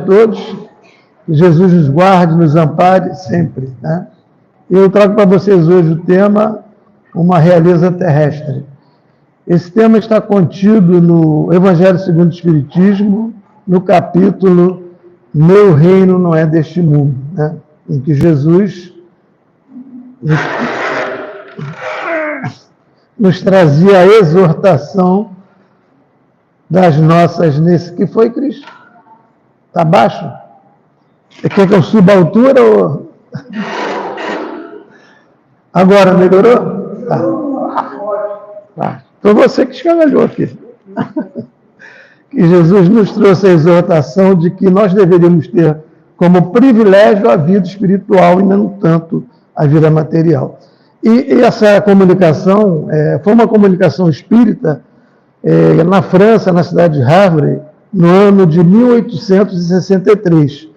todos. Que Jesus nos guarde, nos ampare sempre, né? Eu trago para vocês hoje o tema Uma Realeza Terrestre. Esse tema está contido no Evangelho segundo o Espiritismo, no capítulo Meu Reino Não É Deste Mundo, né? Em que Jesus nos trazia a exortação das nossas que foi, Cristo? Está baixo? Você quer que eu suba a altura? Ou... Agora melhorou? Tá. Foi você que escavalhou aqui. Que Jesus nos trouxe a exortação de que nós deveríamos ter como privilégio a vida espiritual e não tanto a vida material. E essa comunicação foi uma comunicação espírita na França, na cidade de Havre, no ano de 1863.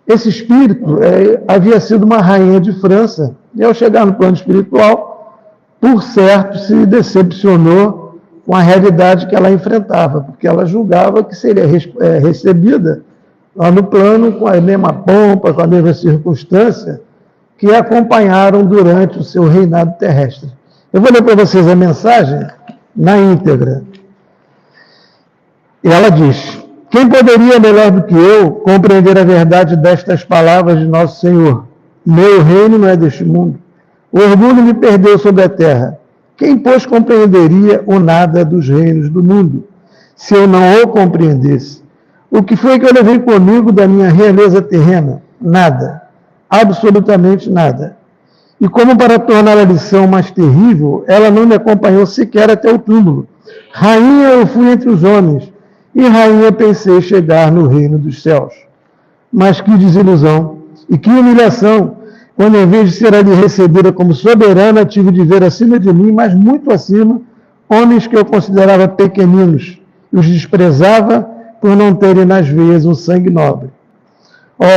Esse espírito havia sido uma rainha de França, e ao chegar no plano espiritual, por certo, se decepcionou com a realidade que ela enfrentava, porque ela julgava que seria recebida lá no plano com a mesma pompa, com a mesma circunstância que acompanharam durante o seu reinado terrestre. Eu vou ler para vocês a mensagem na íntegra. E ela diz: quem poderia, melhor do que eu, compreender a verdade destas palavras de nosso Senhor? Meu reino não é deste mundo. O orgulho me perdeu sobre a terra. Quem, pois, compreenderia o nada dos reinos do mundo, se eu não o compreendesse? O que foi que eu levei comigo da minha realeza terrena? Nada. Absolutamente nada. E como para tornar a lição mais terrível, ela não me acompanhou sequer até o túmulo. Rainha eu fui entre os homens, e rainha pensei chegar no reino dos céus. Mas que desilusão e que humilhação, quando em vez de ser ali recebida como soberana, tive de ver acima de mim, mas muito acima, homens que eu considerava pequeninos, e os desprezava por não terem nas veias um sangue nobre.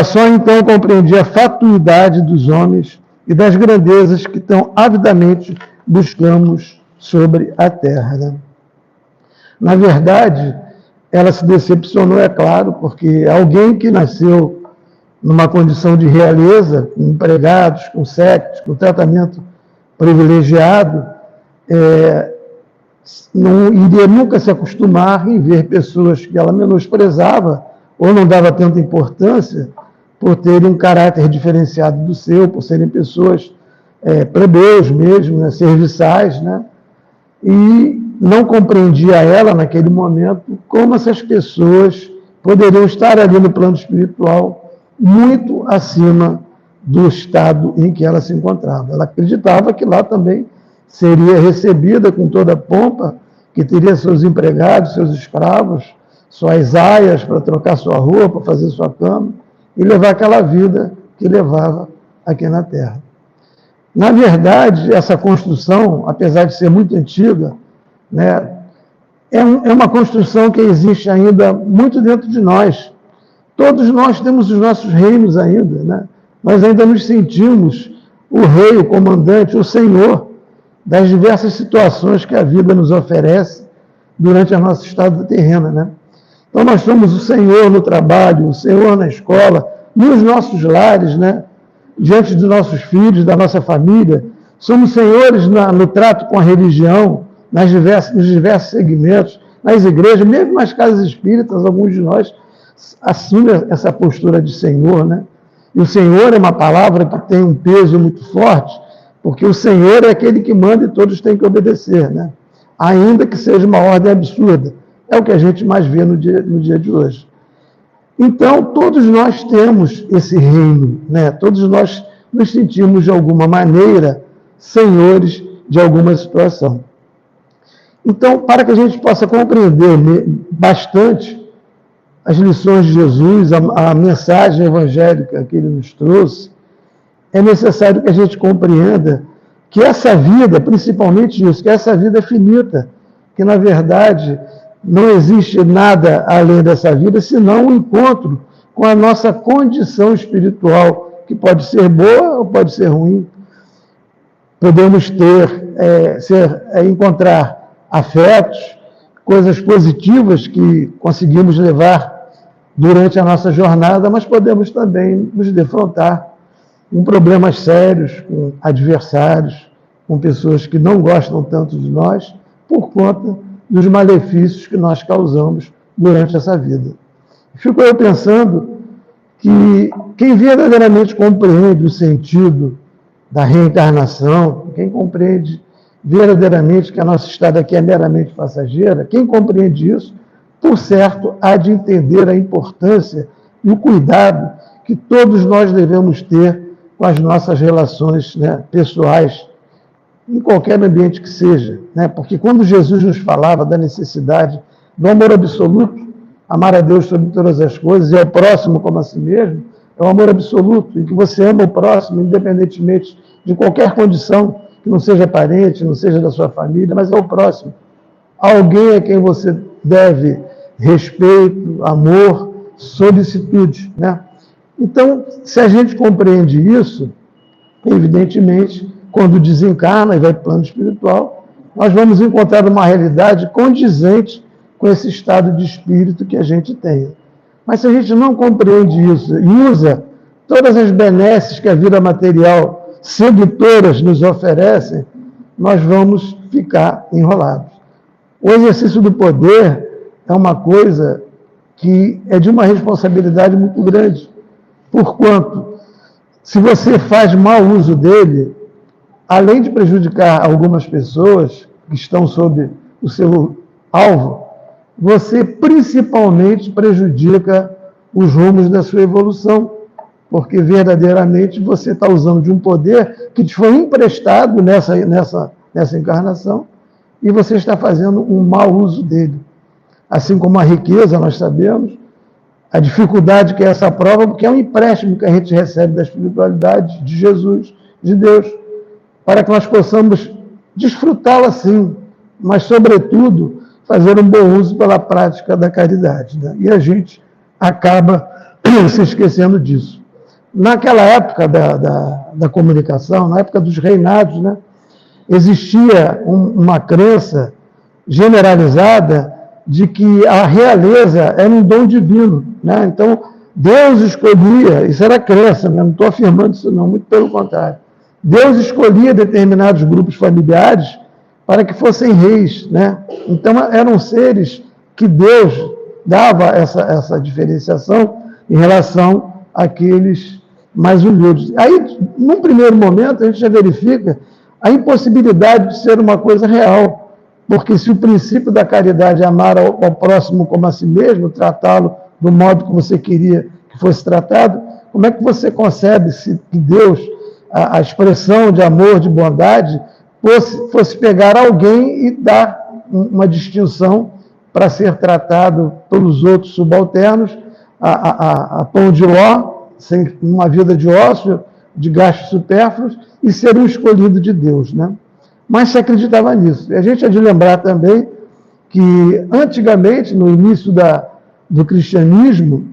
Só então compreendi a fatuidade dos homens e das grandezas que tão avidamente buscamos sobre a terra, né? Na verdade, ela se decepcionou, é claro, porque alguém que nasceu numa condição de realeza, com empregados, com séquitos, com tratamento privilegiado, não iria nunca se acostumar em ver pessoas que ela menosprezava ou não dava tanta importância por terem um caráter diferenciado do seu, por serem pessoas plebeus mesmo, né, serviçais, né? E não compreendia ela, naquele momento, como essas pessoas poderiam estar ali no plano espiritual muito acima do estado em que ela se encontrava. Ela acreditava que lá também seria recebida com toda a pompa, que teria seus empregados, seus escravos, suas aias para trocar sua roupa, fazer sua cama, e levar aquela vida que levava aqui na Terra. Na verdade, essa construção, apesar de ser muito antiga, né, é uma construção que existe ainda muito dentro de nós. Todos nós temos os nossos reinos ainda, né? Nós ainda nos sentimos o rei, o comandante, o senhor das diversas situações que a vida nos oferece durante a nossa estada terrena, né? Então, nós somos o senhor no trabalho, o senhor na escola, nos nossos lares, né? Diante dos nossos filhos, da nossa família. Somos senhores no trato com a religião, nos diversos segmentos, nas igrejas, mesmo nas casas espíritas, alguns de nós assumem essa postura de senhor, né? E o senhor é uma palavra que tem um peso muito forte, porque o senhor é aquele que manda e todos têm que obedecer, né? Ainda que seja uma ordem absurda. É o que a gente mais vê no dia de hoje. Então, todos nós temos esse reino, né? Todos nós nos sentimos, de alguma maneira, senhores de alguma situação. Então, para que a gente possa compreender bastante as lições de Jesus, a mensagem evangélica que ele nos trouxe, é necessário que a gente compreenda que essa vida, principalmente isso, que essa vida é finita, que, na verdade, não existe nada além dessa vida, senão um encontro com a nossa condição espiritual, que pode ser boa ou pode ser ruim. Podemos encontrar afetos, coisas positivas que conseguimos levar durante a nossa jornada, mas podemos também nos defrontar com problemas sérios, com adversários, com pessoas que não gostam tanto de nós, por conta dos malefícios que nós causamos durante essa vida. Fico eu pensando que quem verdadeiramente compreende o sentido da reencarnação, quem compreende verdadeiramente que a nossa estada aqui é meramente passageira, quem compreende isso, por certo, há de entender a importância e o cuidado que todos nós devemos ter com as nossas relações, né, pessoais, em qualquer ambiente que seja. Né? Porque quando Jesus nos falava da necessidade do amor absoluto, amar a Deus sobre todas as coisas e ao próximo como a si mesmo, é o amor absoluto, em que você ama o próximo, independentemente de qualquer condição, que não seja parente, não seja da sua família, mas é o próximo. Alguém a quem você deve respeito, amor, solicitude. Né? Então, se a gente compreende isso, evidentemente, quando desencarna e vai para o plano espiritual, nós vamos encontrar uma realidade condizente com esse estado de espírito que a gente tem. Mas se a gente não compreende isso e usa todas as benesses que a vida material sedutoras nos oferecem, nós vamos ficar enrolados. O exercício do poder é uma coisa que é de uma responsabilidade muito grande, porquanto, se você faz mau uso dele, além de prejudicar algumas pessoas que estão sob o seu alvo, você principalmente prejudica os rumos da sua evolução, porque verdadeiramente você está usando de um poder que te foi emprestado nessa encarnação e você está fazendo um mau uso dele. Assim como a riqueza, nós sabemos, a dificuldade que é essa prova, porque é um empréstimo que a gente recebe da espiritualidade de Jesus, de Deus, para que nós possamos desfrutá-la assim, mas, sobretudo, fazer um bom uso pela prática da caridade. Né? E a gente acaba se esquecendo disso. Naquela época da comunicação, na época dos reinados, né, existia uma crença generalizada de que a realeza era um dom divino. Né? Então, Deus escolhia, isso era crença, né? Não estou afirmando isso não, muito pelo contrário. Deus escolhia determinados grupos familiares para que fossem reis. Né? Então, eram seres que Deus dava essa diferenciação em relação àqueles mais humildes. Aí, num primeiro momento, a gente já verifica a impossibilidade de ser uma coisa real, porque se o princípio da caridade é amar ao próximo como a si mesmo, tratá-lo do modo que você queria que fosse tratado, como é que você concebe que Deus, a expressão de amor, de bondade, fosse pegar alguém e dar uma distinção para ser tratado pelos outros subalternos a pão de ló, sem uma vida de ócio, de gastos supérfluos, e ser um escolhido de Deus. Né? Mas se acreditava nisso. E a gente há de lembrar também que, antigamente, no início do cristianismo,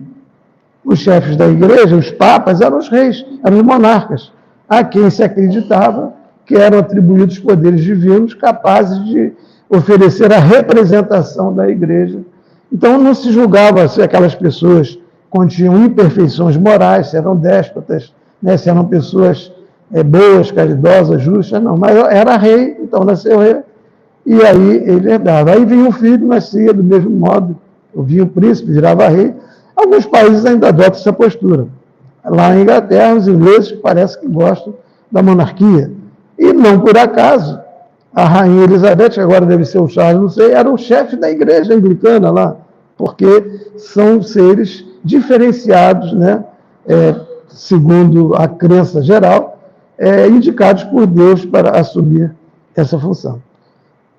os chefes da igreja, os papas, eram os reis, eram os monarcas, a quem se acreditava que eram atribuídos poderes divinos capazes de oferecer a representação da igreja. Então, não se julgava se aquelas pessoas continham imperfeições morais, se eram déspotas, né, se eram pessoas boas, caridosas, justas, não. Mas era rei, então nasceu rei, e aí ele herdava. Aí vinha o filho, nascia do mesmo modo, vinha o príncipe, virava rei. Alguns países ainda adotam essa postura. Lá na Inglaterra, os ingleses parece que gostam da monarquia. E não por acaso, a rainha Elizabeth, que agora deve ser o Charles, não sei, era o chefe da igreja anglicana lá, porque são seres diferenciados, né, segundo a crença geral, indicados por Deus para assumir essa função.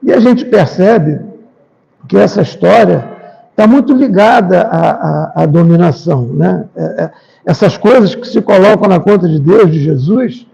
E a gente percebe que essa história está muito ligada à dominação. Né? Essas coisas que se colocam na conta de Deus, de Jesus,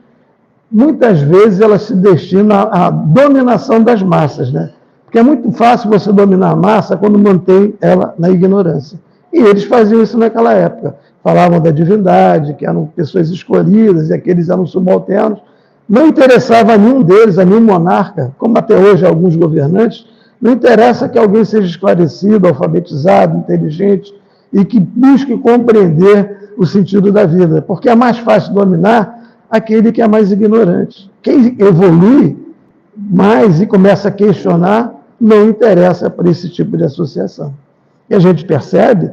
muitas vezes elas se destinam à dominação das massas. Né? Porque é muito fácil você dominar a massa quando mantém ela na ignorância. E eles faziam isso naquela época. Falavam da divindade, que eram pessoas escolhidas, e aqueles eram subalternos. Não interessava a nenhum deles, a nenhum monarca, como até hoje alguns governantes, não interessa que alguém seja esclarecido, alfabetizado, inteligente, e que busque compreender o sentido da vida, porque é mais fácil dominar aquele que é mais ignorante. Quem evolui mais e começa a questionar, não interessa para esse tipo de associação. E a gente percebe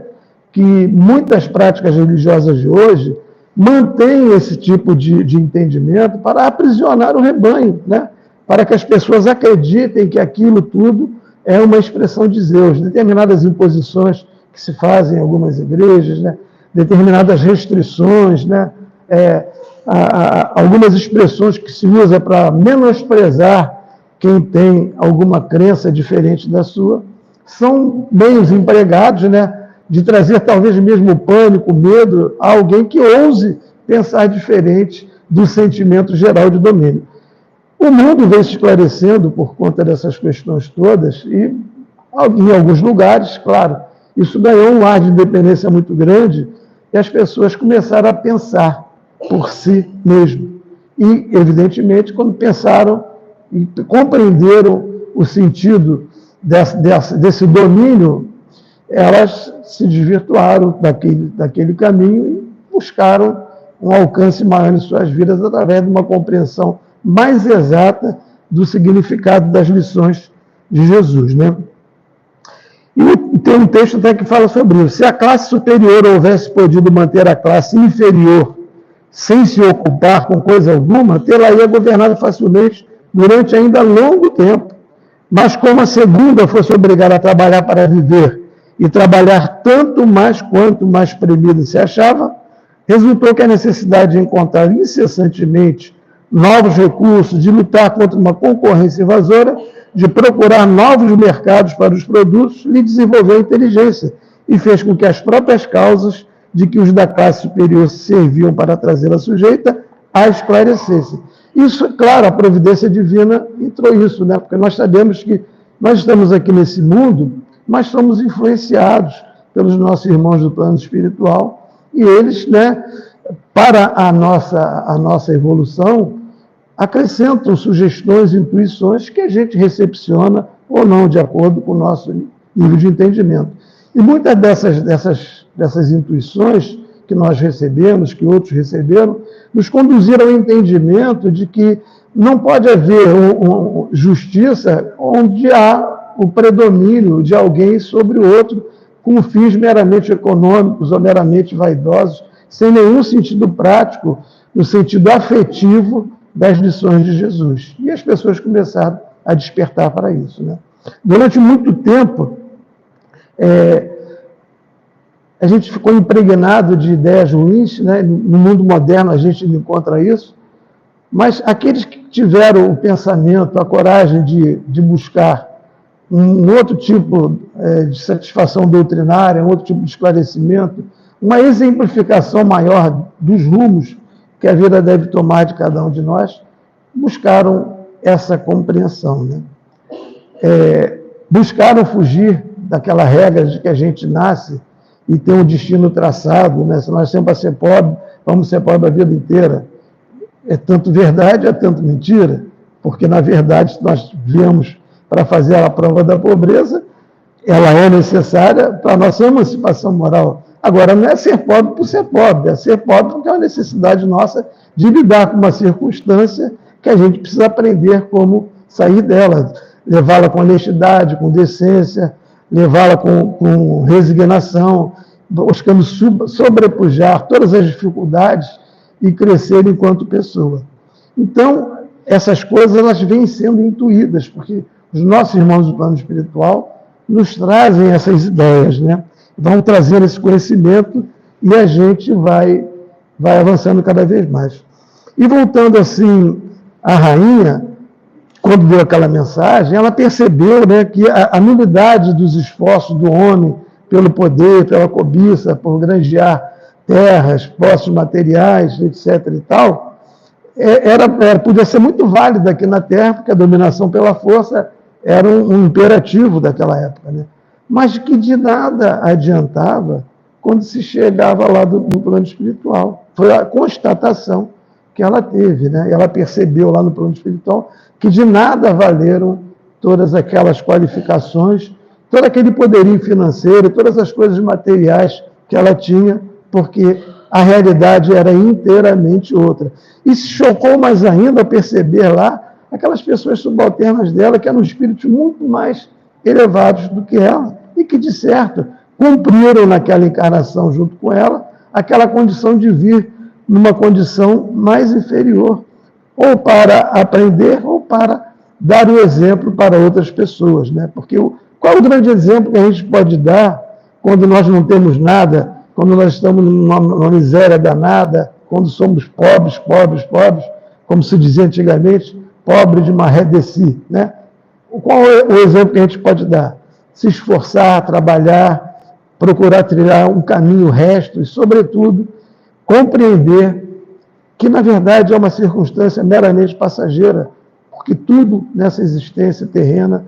que muitas práticas religiosas de hoje mantêm esse tipo de entendimento para aprisionar o rebanho, né? Para que as pessoas acreditem que aquilo tudo é uma expressão de Zeus. Determinadas imposições que se fazem em algumas igrejas, né? Determinadas restrições, né? Algumas expressões que se usa para menosprezar quem tem alguma crença diferente da sua, são meios empregados, né? De trazer talvez mesmo pânico, medo a alguém que ouse pensar diferente do sentimento geral de domínio. O mundo vem se esclarecendo por conta dessas questões todas e, em alguns lugares, claro, isso ganhou um ar de independência muito grande e as pessoas começaram a pensar por si mesmo. E, evidentemente, quando pensaram e compreenderam o sentido desse domínio, elas se desvirtuaram daquele caminho e buscaram um alcance maior em suas vidas através de uma compreensão mais exata do significado das lições de Jesus, né? E tem um texto até que fala sobre isso. Se a classe superior houvesse podido manter a classe inferior sem se ocupar com coisa alguma, tê-la-ia governado facilmente durante ainda longo tempo. Mas como a segunda fosse obrigada a trabalhar para viver e trabalhar tanto mais quanto mais premida se achava, resultou que a necessidade de encontrar incessantemente novos recursos, de lutar contra uma concorrência invasora, de procurar novos mercados para os produtos, lhe desenvolveu a inteligência e fez com que as próprias causas de que os da classe superior serviam para trazê-la sujeita a esclarecessem. Isso, claro, a providência divina entrou isso, né? Porque nós sabemos que nós estamos aqui nesse mundo, mas somos influenciados pelos nossos irmãos do plano espiritual e eles, né, para a nossa evolução, acrescentam sugestões, intuições que a gente recepciona ou não, de acordo com o nosso nível de entendimento. E muitas dessas intuições que nós recebemos, que outros receberam, nos conduziram ao entendimento de que não pode haver justiça onde há o predomínio de alguém sobre o outro com fins meramente econômicos ou meramente vaidosos, sem nenhum sentido prático, no sentido afetivo das lições de Jesus. E as pessoas começaram a despertar para isso, né? Durante muito tempo, a gente ficou impregnado de ideias ruins, né? No mundo moderno a gente encontra isso, mas aqueles que tiveram o pensamento, a coragem de buscar um outro tipo de satisfação doutrinária, um outro tipo de esclarecimento, uma exemplificação maior dos rumos que a vida deve tomar de cada um de nós, buscaram essa compreensão, né? Buscaram fugir daquela regra de que a gente nasce e tem um destino traçado, né? Se nós sempre a ser pobre, vamos ser pobre a vida inteira. É tanto verdade, é tanto mentira, porque, na verdade, nós viemos para fazer a prova da pobreza, ela é necessária para a nossa emancipação moral. Agora, não é ser pobre por ser pobre, é ser pobre porque é uma necessidade nossa de lidar com uma circunstância que a gente precisa aprender como sair dela, levá-la com honestidade, com decência, levá-la com resignação, buscando sobrepujar todas as dificuldades e crescer enquanto pessoa. Então, essas coisas elas vêm sendo intuídas, porque os nossos irmãos do plano espiritual nos trazem essas ideias, né? Vão trazer esse conhecimento e a gente vai avançando cada vez mais. E voltando assim, a rainha, quando deu aquela mensagem, ela percebeu, né, que a nulidade dos esforços do homem pelo poder, pela cobiça, por granjear terras, posses materiais, etc. e tal, podia ser muito válida aqui na Terra, porque a dominação pela força era um imperativo daquela época, né? Mas que de nada adiantava quando se chegava lá do plano espiritual. Foi a constatação que ela teve, né? Ela percebeu lá no plano espiritual que de nada valeram todas aquelas qualificações, todo aquele poderio financeiro, todas as coisas materiais que ela tinha, porque a realidade era inteiramente outra. E se chocou mais ainda ao perceber lá aquelas pessoas subalternas dela, que eram espíritos muito mais elevados do que ela, e que, de certo, cumpriram naquela encarnação junto com ela aquela condição de vir numa condição mais inferior, ou para aprender, ou para dar o exemplo para outras pessoas, né? Porque qual é o grande exemplo que a gente pode dar quando nós não temos nada, quando nós estamos numa miséria danada, quando somos pobres, como se dizia antigamente, pobre de maré de si, né? Qual é o exemplo que a gente pode dar? Se esforçar, trabalhar, procurar trilhar um caminho reto e, sobretudo, compreender que, na verdade, é uma circunstância meramente passageira, porque tudo nessa existência terrena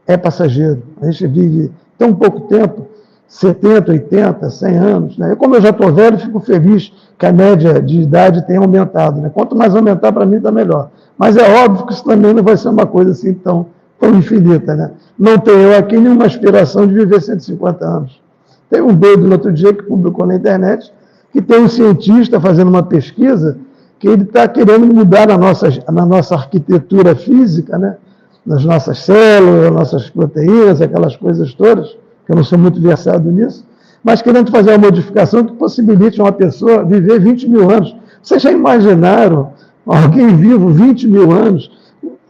é passageiro. A gente vive tão pouco tempo, 70, 80, 100 anos. Né? Como eu já estou velho, fico feliz que a média de idade tenha aumentado. Né? Quanto mais aumentar, para mim, está melhor. Mas é óbvio que isso também não vai ser uma coisa assim tão infinita. Né? Não tenho eu aqui nenhuma aspiração de viver 150 anos. Tem um doido no outro dia que publicou na internet que tem um cientista fazendo uma pesquisa que ele está querendo mudar na nossa arquitetura física, né? Nas nossas células, nas nossas proteínas, aquelas coisas todas, que eu não sou muito versado nisso, mas querendo fazer uma modificação que possibilite uma pessoa viver 20 mil anos. Vocês já imaginaram alguém vivo 20 mil anos?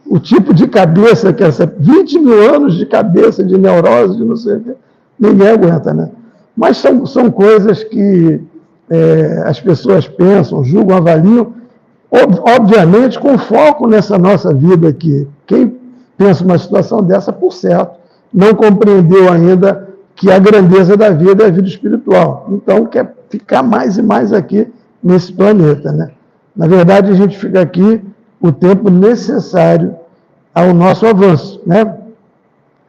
O tipo de cabeça que essa... 20 mil anos de cabeça, de neurose, de não sei o quê, ninguém aguenta, né? Mas são coisas que as pessoas pensam, julgam, avaliam, obviamente com foco nessa nossa vida aqui. Quem pensa uma situação dessa, por certo, não compreendeu ainda que a grandeza da vida é a vida espiritual. Então, quer ficar mais e mais aqui nesse planeta, né? Na verdade, a gente fica aqui o tempo necessário ao nosso avanço, né?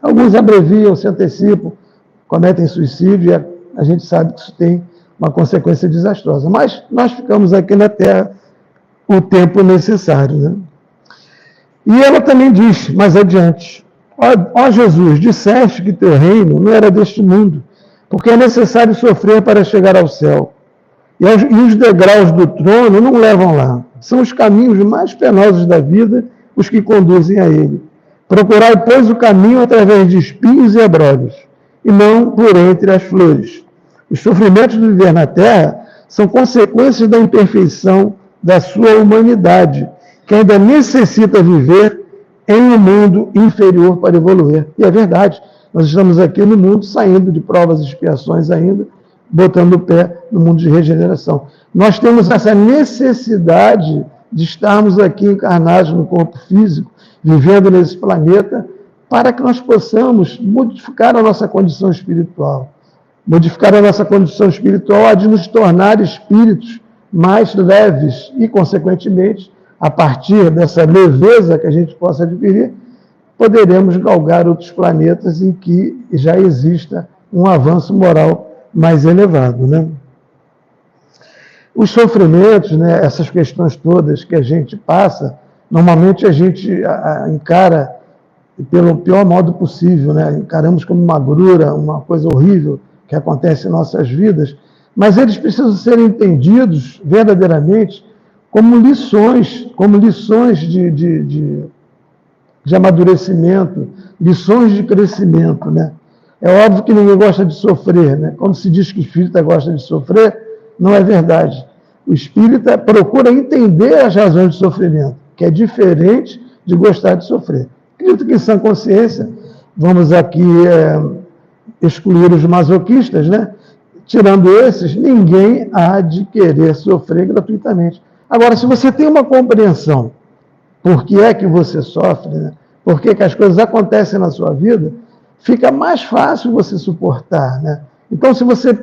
Alguns abreviam, se antecipam, cometem suicídio, e a gente sabe que isso tem uma consequência desastrosa. Mas nós ficamos aqui na Terra o tempo necessário, né? E ela também diz, mais adiante, ó Jesus, disseste que teu reino não era deste mundo, porque é necessário sofrer para chegar ao céu. E os degraus do trono não levam lá. São os caminhos mais penosos da vida os que conduzem a ele. Procurai, pois, o caminho através de espinhos e abrolhos, e não por entre as flores. Os sofrimentos do viver na terra são consequências da imperfeição da sua humanidade, que ainda necessita viver em um mundo inferior para evoluir. E é verdade, nós estamos aqui no mundo saindo de provas e expiações ainda, botando o pé no mundo de regeneração. Nós temos essa necessidade de estarmos aqui encarnados no corpo físico, vivendo nesse planeta, para que nós possamos modificar a nossa condição espiritual. Modificar a nossa condição espiritual há de nos tornar espíritos mais leves e, consequentemente, a partir dessa leveza que a gente possa adquirir, poderemos galgar outros planetas em que já exista um avanço moral mais elevado, né? Os sofrimentos, né, essas questões todas que a gente passa, normalmente a gente encara pelo pior modo possível, né? Encaramos como uma agrura, uma coisa horrível que acontece em nossas vidas, mas eles precisam ser entendidos verdadeiramente como lições de amadurecimento, lições de crescimento, né? É óbvio que ninguém gosta de sofrer, né? Quando se diz que o espírita gosta de sofrer, não é verdade. O espírita procura entender as razões de sofrimento, que é diferente de gostar de sofrer. Acredito que em sã consciência, vamos aqui excluir os masoquistas, né? Tirando esses, ninguém há de querer sofrer gratuitamente. Agora, se você tem uma compreensão por que é que você sofre, né? Por que as coisas acontecem na sua vida, fica mais fácil você suportar, né? Então, se você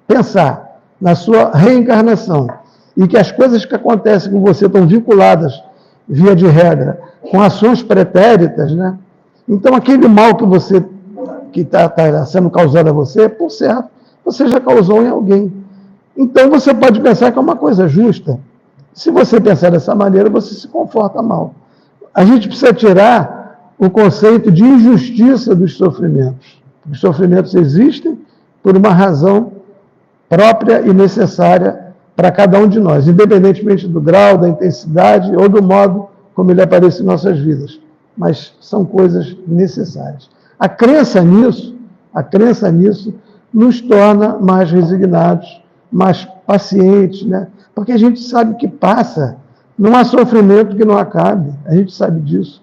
pensar na sua reencarnação e que as coisas que acontecem com você estão vinculadas, via de regra, com ações pretéritas, né? Então, aquele mal que está sendo causado a você, por certo, você já causou em alguém. Então, você pode pensar que é uma coisa justa. Se você pensar dessa maneira, você se conforta mal. A gente precisa tirar o conceito de injustiça dos sofrimentos. Os sofrimentos existem por uma razão própria e necessária para cada um de nós, independentemente do grau, da intensidade ou do modo como ele aparece em nossas vidas. Mas são coisas necessárias. A crença nisso nos torna mais resignados, mais pacientes, né? Porque a gente sabe que passa. Não há sofrimento que não acabe. A gente sabe disso.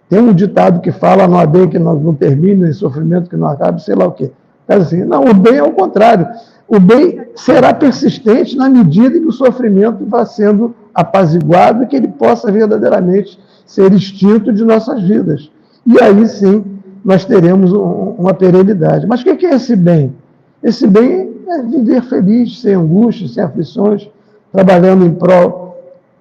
Tem um ditado que fala, não há bem que não termine, sofrimento que não acabe, sei lá o quê. Mas assim, não, o bem é o contrário. O bem será persistente na medida em que o sofrimento vá sendo apaziguado e que ele possa verdadeiramente ser extinto de nossas vidas. E aí sim, nós teremos uma perenidade. Mas o que é esse bem? Esse bem é viver feliz, sem angústia, sem aflições, trabalhando em prol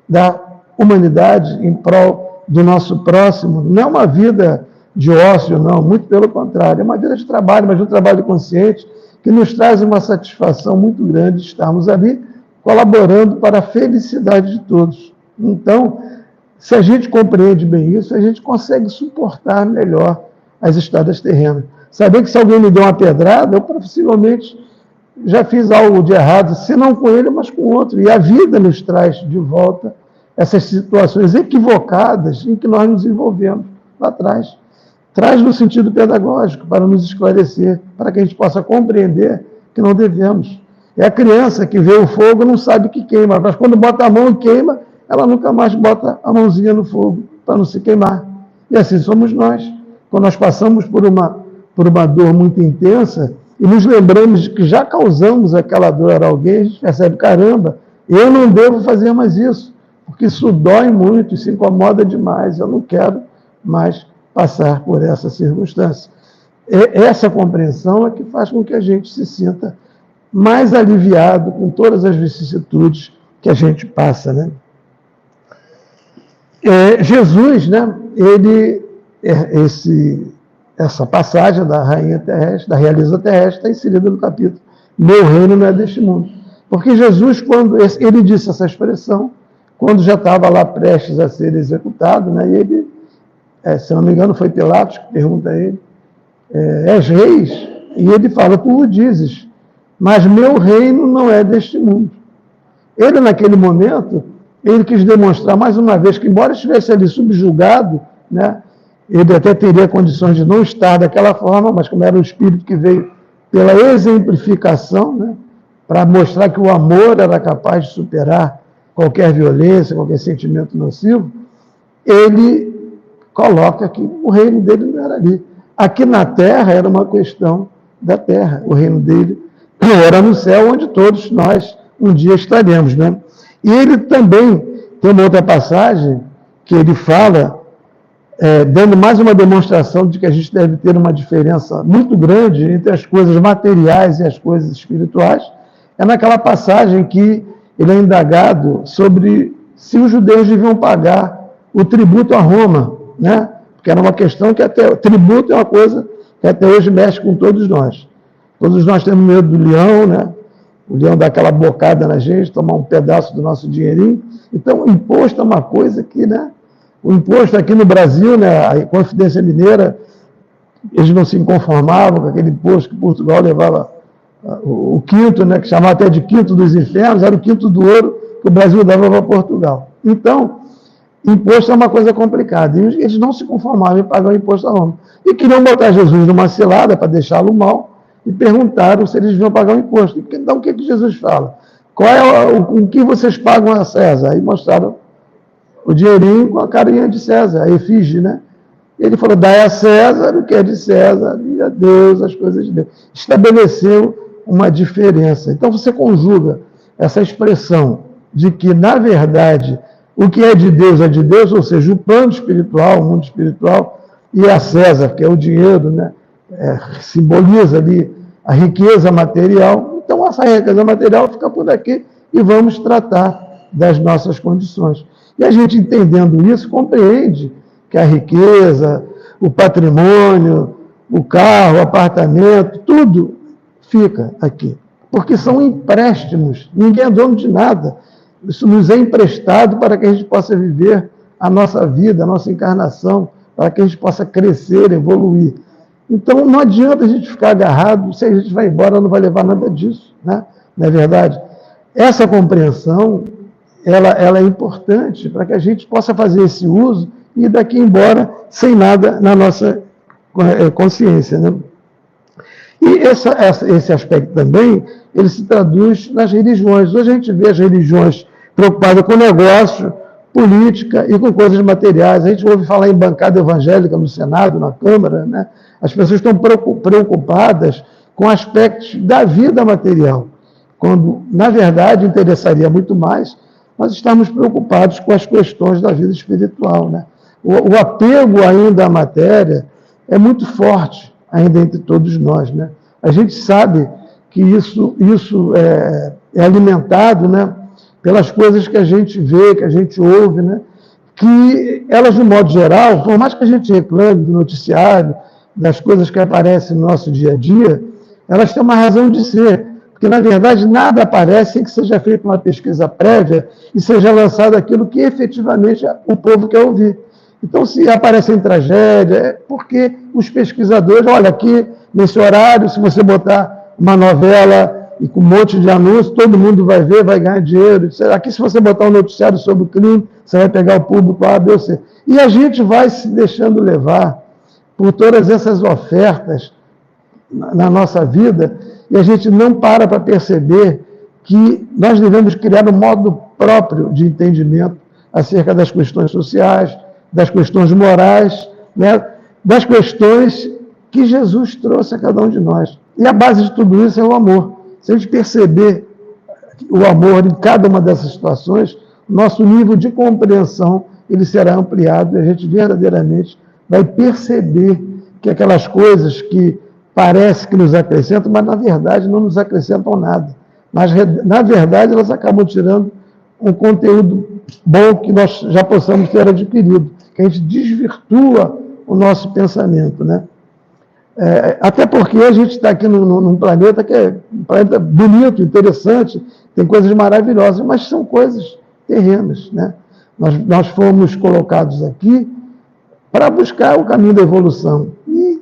da humanidade, em prol do nosso próximo. Não é uma vida de ócio, não, muito pelo contrário. É uma vida de trabalho, mas um trabalho consciente, que nos traz uma satisfação muito grande de estarmos ali colaborando para a felicidade de todos. Então, se a gente compreende bem isso, a gente consegue suportar melhor as estradas terrenas. Saber que se alguém me deu uma pedrada, eu possivelmente já fiz algo de errado, se não com ele, mas com outro. E a vida nos traz de volta essas situações equivocadas em que nós nos envolvemos lá atrás. Traz no sentido pedagógico, para nos esclarecer, para que a gente possa compreender que não devemos. É a criança que vê o fogo e não sabe que queima, mas quando bota a mão e queima, ela nunca mais bota a mãozinha no fogo para não se queimar. E assim somos nós. Quando nós passamos por uma dor muito intensa e nos lembramos de que já causamos aquela dor a alguém, a gente percebe, caramba, eu não devo fazer mais isso, porque isso dói muito, isso incomoda demais, eu não quero mais passar por essa circunstância. Essa compreensão é que faz com que a gente se sinta mais aliviado com todas as vicissitudes que a gente passa, né? Jesus, né, essa passagem da rainha terrestre, da realeza terrestre, está inserida no capítulo Meu reino não é deste mundo. Porque Jesus, quando ele disse essa expressão, quando já estava lá prestes a ser executado, né, e ele, se não me engano, foi Pilatos que pergunta a ele, és reis? E ele fala, tu o dizes, mas meu reino não é deste mundo. Ele, naquele momento, ele quis demonstrar mais uma vez que, embora estivesse ali subjugado, né, ele até teria condições de não estar daquela forma, mas como era o Espírito que veio pela exemplificação, né, para mostrar que o amor era capaz de superar qualquer violência, qualquer sentimento nocivo, ele coloca que o reino dele não era ali. Aqui na terra era uma questão da terra, o reino dele era no céu, onde todos nós um dia estaremos, né? E ele também tem uma outra passagem que ele fala, dando mais uma demonstração de que a gente deve ter uma diferença muito grande entre as coisas materiais e as coisas espirituais. É naquela passagem que ele é indagado sobre se os judeus deviam pagar o tributo a Roma, né? Porque era uma questão que o tributo é uma coisa que até hoje mexe com todos nós. Todos nós temos medo do leão, né? O leão dá aquela bocada na gente, tomar um pedaço do nosso dinheirinho. Então, o imposto é uma coisa que, né? O imposto aqui no Brasil, né? A Confidência Mineira, eles não se conformavam com aquele imposto que Portugal levava, o quinto, né? Que chamava até de quinto dos infernos, era o quinto do ouro que o Brasil dava para Portugal. Então, imposto é uma coisa complicada. E eles não se conformavam em pagar o imposto a Roma. E queriam botar Jesus numa cilada para deixá-lo mal, e perguntaram se eles deviam pagar o imposto. Então, o que Jesus fala? Qual é o que vocês pagam a César? Aí mostraram o dinheirinho com a carinha de César, a efígie, né? E ele falou, dai a César o que é de César, e a Deus as coisas de Deus. Estabeleceu uma diferença. Então, você conjuga essa expressão de que, na verdade, o que é de Deus, ou seja, o plano espiritual, o mundo espiritual, e a César, que é o dinheiro, né? Simboliza ali a riqueza material. Então, essa riqueza material fica por aqui e vamos tratar das nossas condições. E a gente, entendendo isso, compreende que a riqueza, o patrimônio, o carro, o apartamento, tudo fica aqui. Porque são empréstimos, ninguém é dono de nada. Isso nos é emprestado para que a gente possa viver a nossa vida, a nossa encarnação, para que a gente possa crescer, evoluir. Então, não adianta a gente ficar agarrado, se a gente vai embora, não vai levar nada disso, né? Não é verdade? Essa compreensão, ela é importante para que a gente possa fazer esse uso e daqui embora sem nada na nossa consciência, né? E esse aspecto também, ele se traduz nas religiões. Hoje a gente vê as religiões preocupadas com negócio, política e com coisas materiais. A gente ouve falar em bancada evangélica no Senado, na Câmara, né? As pessoas estão preocupadas com aspectos da vida material, quando, na verdade, interessaria muito mais nós estamos preocupados com as questões da vida espiritual, né? O apego ainda à matéria é muito forte ainda entre todos nós, né? A gente sabe que isso é alimentado, né, pelas coisas que a gente vê, que a gente ouve, né, que elas, de modo geral, por mais que a gente reclame do noticiário, das coisas que aparecem no nosso dia a dia, elas têm uma razão de ser, porque, na verdade, nada aparece sem que seja feita uma pesquisa prévia e seja lançado aquilo que efetivamente o povo quer ouvir. Então, se aparecem tragédia, é porque os pesquisadores, olha, aqui, nesse horário, se você botar uma novela e com um monte de anúncios, todo mundo vai ver, vai ganhar dinheiro. Aqui, se você botar um noticiário sobre o crime, você vai pegar o público A, B ou C. E a gente vai se deixando levar por todas essas ofertas na nossa vida, e a gente não para perceber que nós devemos criar um modo próprio de entendimento acerca das questões sociais, das questões morais, né, das questões que Jesus trouxe a cada um de nós. E a base de tudo isso é o amor. Se a gente perceber o amor em cada uma dessas situações, nosso nível de compreensão ele será ampliado e a gente verdadeiramente vai perceber que aquelas coisas que parece que nos acrescentam, mas na verdade não nos acrescentam nada. Mas na verdade elas acabam tirando um conteúdo bom que nós já possamos ter adquirido, que a gente desvirtua o nosso pensamento, né? Até porque a gente está aqui num planeta que é um planeta bonito, interessante, tem coisas maravilhosas, mas são coisas terrenas, né? Nós fomos colocados aqui para buscar o caminho da evolução. E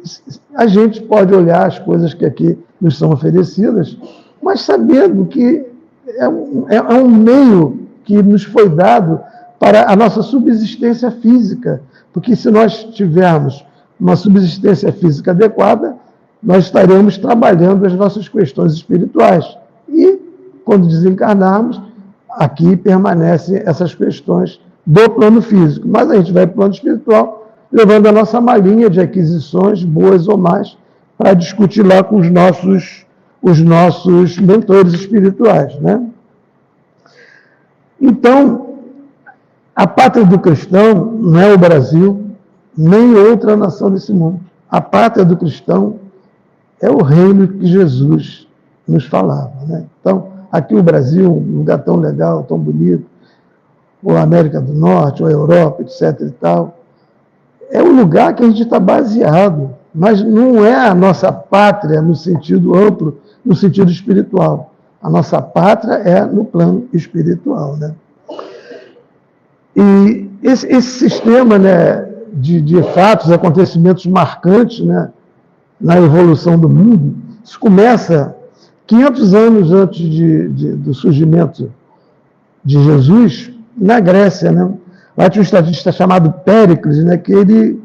a gente pode olhar as coisas que aqui nos são oferecidas, mas sabendo que é um meio que nos foi dado para a nossa subsistência física, porque se nós tivermos uma subsistência física adequada, nós estaremos trabalhando as nossas questões espirituais. E, quando desencarnarmos, aqui permanecem essas questões do plano físico. Mas a gente vai para o plano espiritual, levando a nossa malinha de aquisições, boas ou más, para discutir lá com os nossos mentores espirituais, né? Então, a pátria do cristão não é o Brasil, nem outra nação desse mundo. A pátria do cristão é o reino que Jesus nos falava, né? Então, aqui o Brasil, um lugar tão legal, tão bonito, ou a América do Norte, ou a Europa, etc. e tal, é o lugar que a gente está baseado, mas não é a nossa pátria no sentido amplo, no sentido espiritual. A nossa pátria é no plano espiritual, né? E esse sistema, né, de fatos, acontecimentos marcantes, né, na evolução do mundo, isso começa 500 anos antes do surgimento de Jesus, na Grécia, né? Lá tinha um estadista chamado Péricles, né, que ele,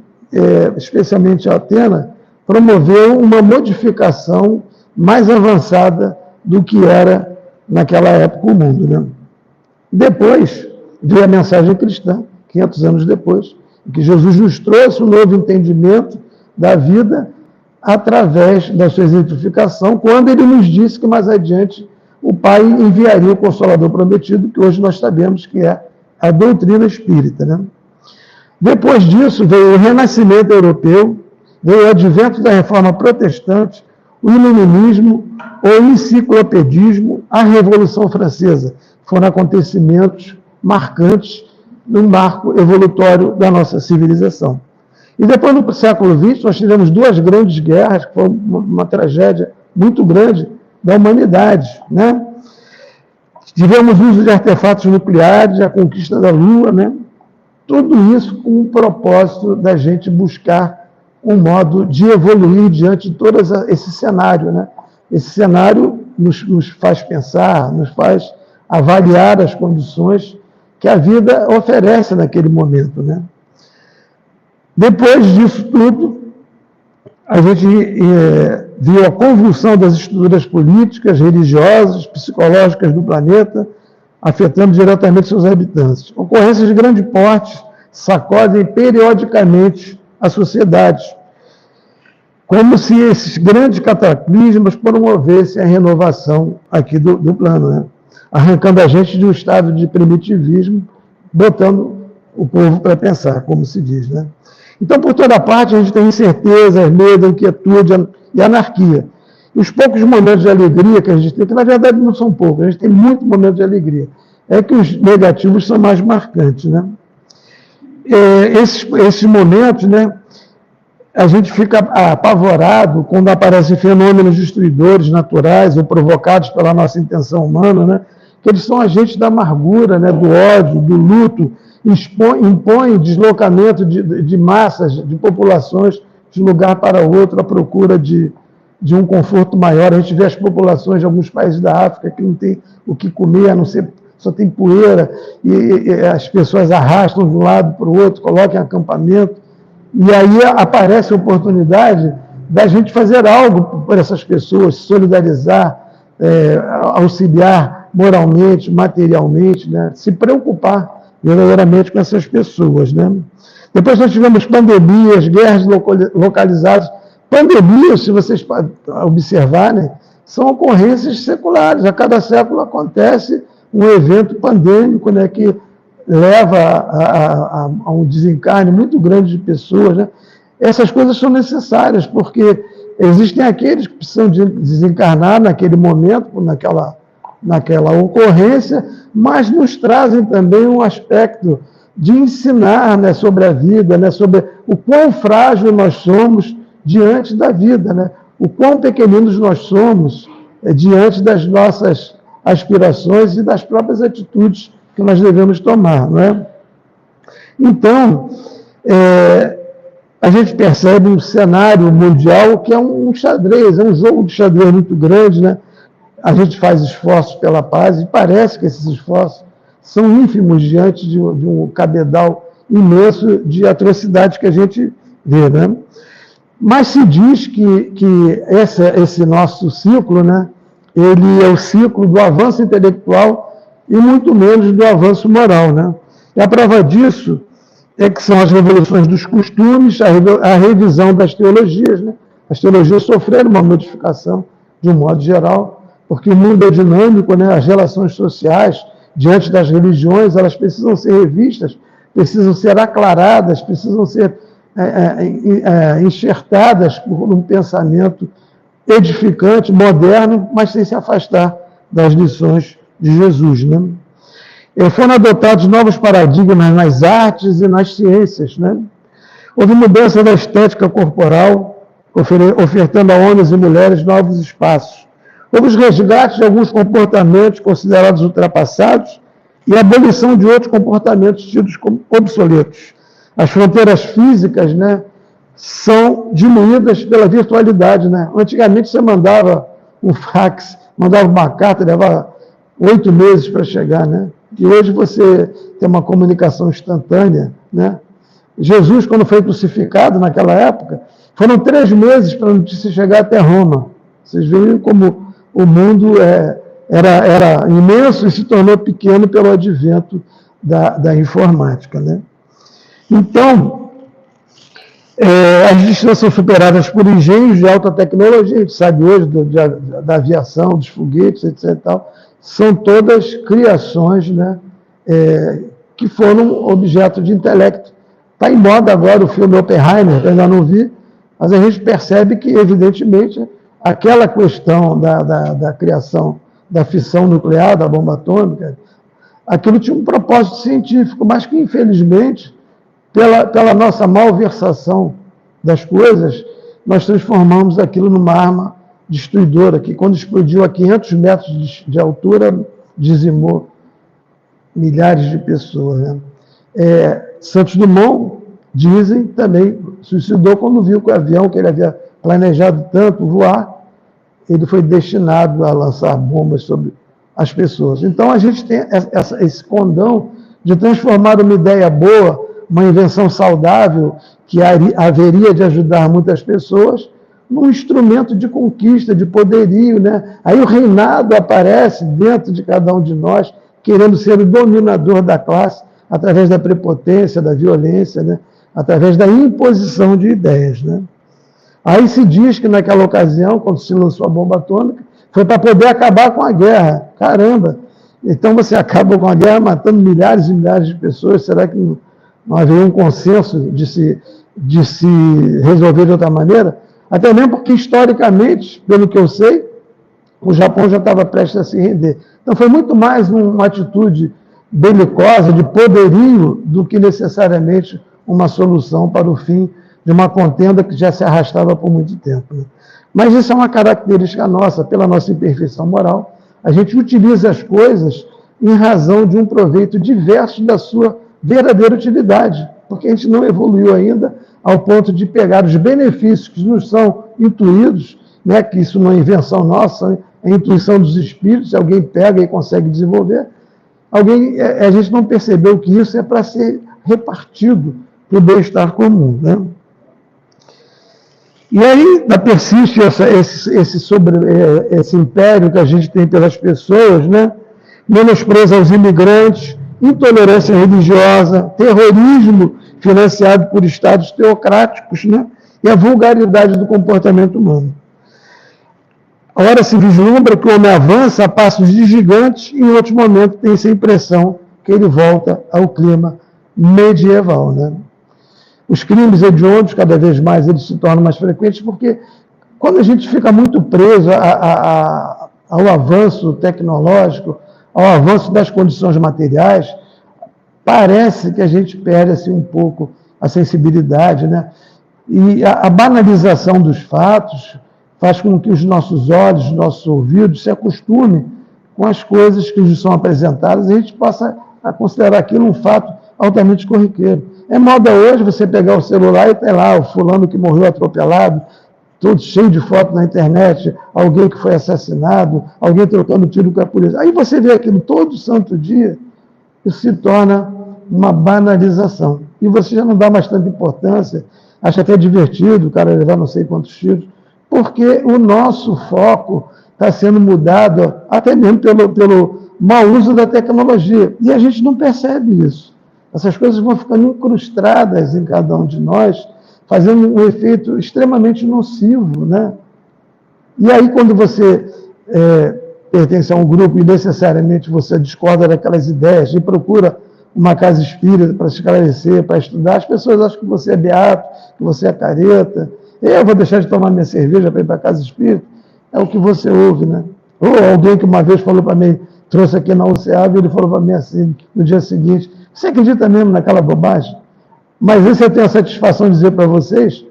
especialmente em Atenas, promoveu uma modificação mais avançada do que era naquela época o mundo, né? Depois veio a mensagem cristã, 500 anos depois, em que Jesus nos trouxe um novo entendimento da vida através da sua exemplificação, quando ele nos disse que mais adiante o Pai enviaria o Consolador prometido, que hoje nós sabemos que é a doutrina espírita, né? Depois disso veio o Renascimento europeu, veio o advento da Reforma Protestante, o Iluminismo, o Enciclopedismo, a Revolução Francesa. Foram acontecimentos marcantes no marco evolutório da nossa civilização. E depois, no século XX, nós tivemos duas grandes guerras, que foi uma tragédia muito grande da humanidade, né? Tivemos uso de artefatos nucleares, a conquista da Lua, né? Tudo isso com o propósito da gente buscar um modo de evoluir diante de todo esse cenário, né? Esse cenário nos faz pensar, nos faz avaliar as condições que a vida oferece naquele momento, né? Depois disso tudo, a gente viu a convulsão das estruturas políticas, religiosas, psicológicas do planeta, afetando diretamente seus habitantes. Ocorrências de grande porte sacodem periodicamente a sociedade, como se esses grandes cataclismos promovessem a renovação aqui do plano, né? Arrancando a gente de um estado de primitivismo, botando o povo para pensar, como se diz, né? Então, por toda parte, a gente tem incerteza, medo, inquietude e anarquia. E os poucos momentos de alegria que a gente tem, que na verdade não são poucos, a gente tem muitos momentos de alegria, é que os negativos são mais marcantes, né? Esses momentos, né, a gente fica apavorado quando aparecem fenômenos destruidores naturais ou provocados pela nossa intenção humana, né, que eles são agentes da amargura, né, do ódio, do luto, impõem deslocamento de massas, de populações, de um lugar para outro, à procura de um conforto maior. A gente vê as populações de alguns países da África que não tem o que comer, a não ser, só tem poeira, e as pessoas arrastam de um lado para o outro, colocam em acampamento, e aí aparece a oportunidade da gente fazer algo por essas pessoas, solidarizar, auxiliar moralmente, materialmente, né? Se preocupar verdadeiramente com essas pessoas, né? Depois nós tivemos pandemias, guerras localizadas. Pandemias, se vocês observarem, são ocorrências seculares. A cada século acontece um evento pandêmico, né, que leva a um desencarne muito grande de pessoas, né? Essas coisas são necessárias, porque existem aqueles que precisam desencarnar naquele momento, naquela ocorrência, mas nos trazem também um aspecto de ensinar, né, sobre a vida, né, sobre o quão frágil nós somos diante da vida, né? O quão pequeninos nós somos diante das nossas aspirações e das próprias atitudes que nós devemos tomar, não é? Então, a gente percebe um cenário mundial que é um xadrez, é um jogo de xadrez muito grande, né? A gente faz esforços pela paz e parece que esses esforços são ínfimos diante de um cabedal imenso de atrocidades que a gente vê, né? Mas se diz que esse nosso ciclo, né, ele é o ciclo do avanço intelectual e muito menos do avanço moral, né? E a prova disso é que são as revoluções dos costumes, a revisão das teologias, né? As teologias sofreram uma modificação, de um modo geral, porque o mundo é dinâmico, né? As relações sociais, diante das religiões, elas precisam ser revistas, precisam ser aclaradas, precisam ser enxertadas por um pensamento edificante, moderno, mas sem se afastar das lições de Jesus, né? Foram adotados novos paradigmas nas artes e nas ciências, né? Houve mudança da estética corporal, ofertando a homens e mulheres novos espaços. Houve os resgates de alguns comportamentos considerados ultrapassados e a abolição de outros comportamentos tidos como obsoletos. As fronteiras físicas, né, são diminuídas pela virtualidade, né? Antigamente você mandava um fax, mandava uma carta, levava 8 meses para chegar, né? E hoje você tem uma comunicação instantânea, né? Jesus, quando foi crucificado naquela época, foram 3 meses para a notícia chegar até Roma. Vocês veem como o mundo era imenso e se tornou pequeno pelo advento da informática, né? Então, as distâncias são superadas por engenhos de alta tecnologia, a gente sabe hoje da aviação, dos foguetes, etc. E tal, são todas criações, né, que foram objeto de intelecto. Está em moda agora o filme Oppenheimer, que eu ainda não vi, mas a gente percebe que, evidentemente, aquela questão da criação da fissão nuclear, da bomba atômica, aquilo tinha um propósito científico, mas que, infelizmente, pela nossa malversação das coisas, nós transformamos aquilo numa arma destruidora, que quando explodiu a 500 metros de altura, dizimou milhares de pessoas, né? Santos Dumont dizem, também suicidou quando viu que o avião que ele havia planejado tanto voar, ele foi destinado a lançar bombas sobre as pessoas. Então, a gente tem esse condão de transformar uma ideia boa, uma invenção saudável, que haveria de ajudar muitas pessoas, num instrumento de conquista, de poderio, né? Aí o reinado aparece dentro de cada um de nós, querendo ser o dominador da classe, através da prepotência, da violência, né? Através da imposição de ideias, né? Aí se diz que naquela ocasião, quando se lançou a bomba atômica, foi para poder acabar com a guerra. Caramba! Então você acaba com a guerra matando milhares e milhares de pessoas, será que não haveria um consenso de se resolver de outra maneira? Até mesmo porque, historicamente, pelo que eu sei, o Japão já estava prestes a se render. Então foi muito mais uma atitude belicosa, de poderio, do que necessariamente uma solução para o fim de uma contenda que já se arrastava por muito tempo, né? Mas isso é uma característica nossa, pela nossa imperfeição moral. A gente utiliza as coisas em razão de um proveito diverso da sua verdadeira utilidade, porque a gente não evoluiu ainda ao ponto de pegar os benefícios que nos são intuídos, né, que isso não é invenção nossa, é intuição dos espíritos, alguém pega e consegue desenvolver. A gente não percebeu que isso é para ser repartido para o bem-estar comum, né? E aí persiste esse império que a gente tem pelas pessoas, né? Menosprezo aos imigrantes, intolerância religiosa, terrorismo financiado por estados teocráticos, né? E a vulgaridade do comportamento humano. Ora se vislumbra que o homem avança a passos de gigante e em outros momentos tem-se a impressão que ele volta ao clima medieval, né? Os crimes hediondos, cada vez mais, eles se tornam mais frequentes, porque quando a gente fica muito preso ao avanço tecnológico, ao avanço das condições materiais, parece que a gente perde assim, um pouco a sensibilidade, né? E a banalização dos fatos faz com que os nossos olhos, os nossos ouvidos se acostumem com as coisas que nos são apresentadas e a gente possa considerar aquilo um fato altamente corriqueiro. É moda hoje você pegar o celular e ter lá o fulano que morreu atropelado, todo cheio de fotos na internet, alguém que foi assassinado, alguém trocando tiro com a polícia. Aí você vê aquilo todo santo dia, isso se torna uma banalização. E você já não dá mais tanta importância, acha até divertido o cara levar não sei quantos tiros, porque o nosso foco está sendo mudado até mesmo pelo mau uso da tecnologia. E a gente não percebe isso. Essas coisas vão ficando incrustadas em cada um de nós, fazendo um efeito extremamente nocivo, né? E aí, quando você pertence a um grupo e necessariamente você discorda daquelas ideias e procura uma casa espírita para se esclarecer, para estudar, as pessoas acham que você é beato, que você é careta. Eu vou deixar de tomar minha cerveja para ir para a casa espírita. É o que você ouve, né? Ou alguém que uma vez falou para mim, trouxe aqui na UCA, e ele falou para mim assim, no dia seguinte, você acredita mesmo naquela bobagem? Mas isso eu tenho a satisfação de dizer para vocês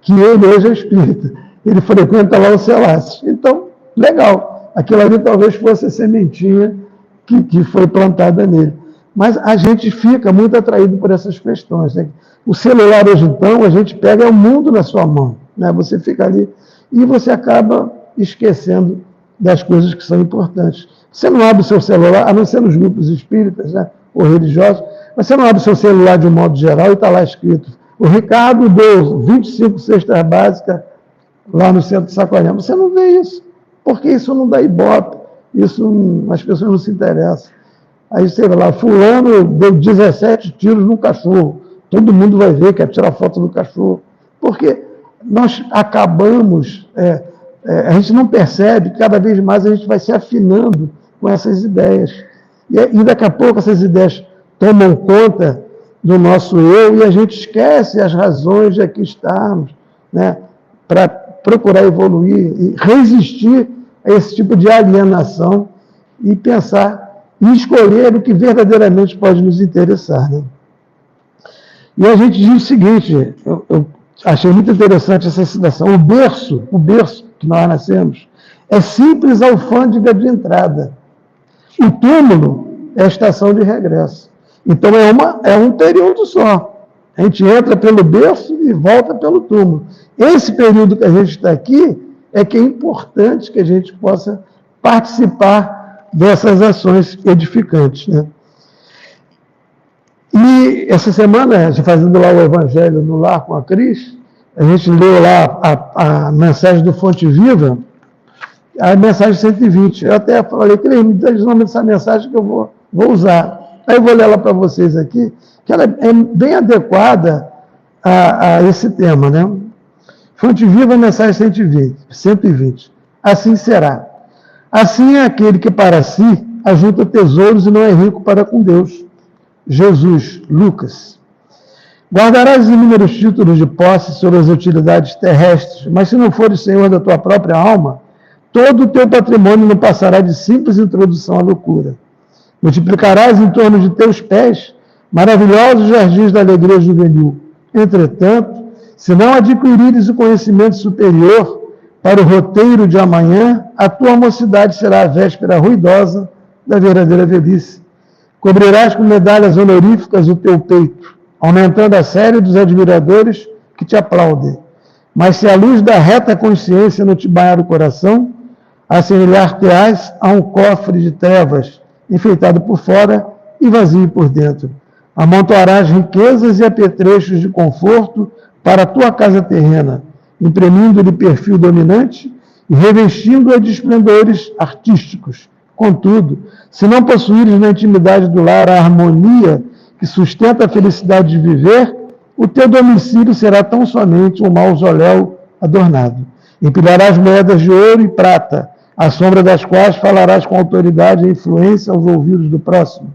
que ele hoje é espírita. Ele frequenta lá o Celácio. Então, legal. Aquilo ali talvez fosse a sementinha que foi plantada nele. Mas a gente fica muito atraído por essas questões, né? O celular hoje, então, a gente pega o mundo na sua mão, né? Você fica ali e você acaba esquecendo das coisas que são importantes. Você não abre o seu celular, a não ser nos grupos espíritas, né? Ou religiosos, mas você não abre o seu celular de um modo geral e está lá escrito: o Ricardo deu 25 cestas básicas lá no centro de Saquarema. Você não vê isso, porque isso não dá ibope, as pessoas não se interessam. Aí você vai lá, fulano deu 17 tiros num cachorro. Todo mundo vai ver, quer tirar foto do cachorro. Porque nós acabamos, a gente não percebe, cada vez mais a gente vai se afinando com essas ideias. E daqui a pouco essas ideias tomam conta do nosso eu e a gente esquece as razões de aqui estarmos, né, para procurar evoluir e resistir a esse tipo de alienação e pensar e escolher o que verdadeiramente pode nos interessar, né? E a gente diz o seguinte, eu achei muito interessante essa citação: o berço que nós nascemos é simples alfândega de entrada. O túmulo é a estação de regresso. Então é um período só. A gente entra pelo berço e volta pelo túmulo. Esse período que a gente está aqui é que é importante que a gente possa participar dessas ações edificantes, né? E essa semana, fazendo lá o Evangelho no Lar com a Cris, a gente leu lá a mensagem do Fonte Viva, a mensagem 120. Eu até falei, Cris, me dá o nome dessa mensagem que eu vou usar. Aí eu vou ler ela para vocês aqui, que ela é bem adequada a esse tema, né? Fonte Viva, mensagem 120. Assim será. Assim é aquele que para si ajunta tesouros e não é rico para com Deus. Jesus, Lucas. Guardarás inúmeros títulos de posse sobre as utilidades terrestres, mas se não fores senhor da tua própria alma, todo o teu patrimônio não passará de simples introdução à loucura. Multiplicarás em torno de teus pés maravilhosos jardins da alegria juvenil. Entretanto, se não adquirires o conhecimento superior para o roteiro de amanhã, a tua mocidade será a véspera ruidosa da verdadeira velhice. Cobrirás com medalhas honoríficas o teu peito, aumentando a série dos admiradores que te aplaudem. Mas se a luz da reta consciência não te banhar o coração, assemelhar-te-ás a um cofre de trevas, enfeitado por fora e vazio por dentro. Amontoarás riquezas e apetrechos de conforto para a tua casa terrena, imprimindo-lhe perfil dominante e revestindo-a de esplendores artísticos. Contudo, se não possuíres na intimidade do lar a harmonia que sustenta a felicidade de viver, o teu domicílio será tão somente um mausoléu adornado. Empilharás moedas de ouro e prata, à sombra das quais falarás com autoridade e influência aos ouvidos do próximo.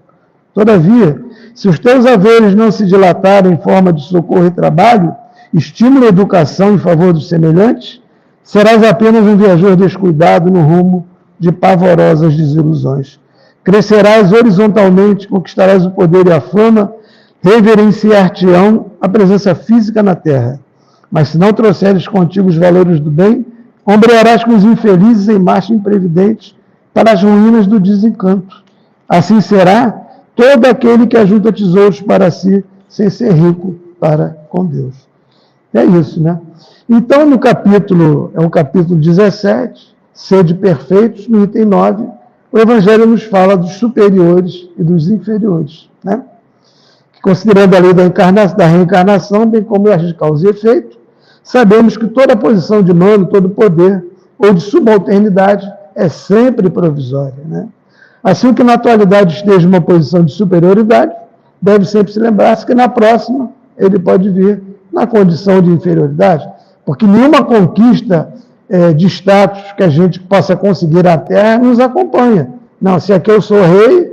Todavia, se os teus haveres não se dilatarem em forma de socorro e trabalho, estímulo e educação em favor dos semelhantes, serás apenas um viajor descuidado no rumo de pavorosas desilusões. Crescerás horizontalmente, conquistarás o poder e a fama, reverenciar-te-ão a presença física na terra. Mas se não trouxeres contigo os valores do bem, ombrearás com os infelizes em marcha imprevidente para as ruínas do desencanto. Assim será todo aquele que ajunta tesouros para si, sem ser rico para com Deus. É isso, né? Então, no capítulo, é o capítulo 17, sede perfeitos, no item 9, o Evangelho nos fala dos superiores e dos inferiores, né? Considerando a lei da reencarnação, bem como a de causa e efeito, sabemos que toda posição de mando, todo poder ou de subalternidade é sempre provisória, né? Assim que na atualidade esteja uma posição de superioridade, deve sempre se lembrar-se que na próxima ele pode vir na condição de inferioridade, porque nenhuma conquista de status que a gente possa conseguir na Terra nos acompanha. Não, se aqui eu sou rei,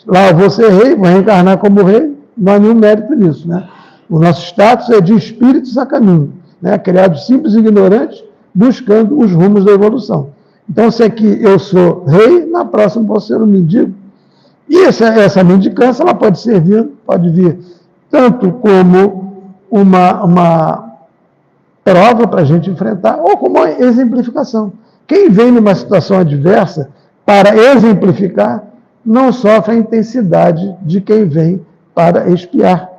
lá eu vou ser rei, vou reencarnar como rei, não há nenhum mérito nisso, né? O nosso status é de espíritos a caminho, né? Criados simples e ignorantes, buscando os rumos da evolução. Então, se aqui eu sou rei, na próxima vou ser um mendigo. E essa mendicância, ela pode vir tanto como uma prova para a gente enfrentar, ou como uma exemplificação. Quem vem numa situação adversa para exemplificar, não sofre a intensidade de quem vem para expiar.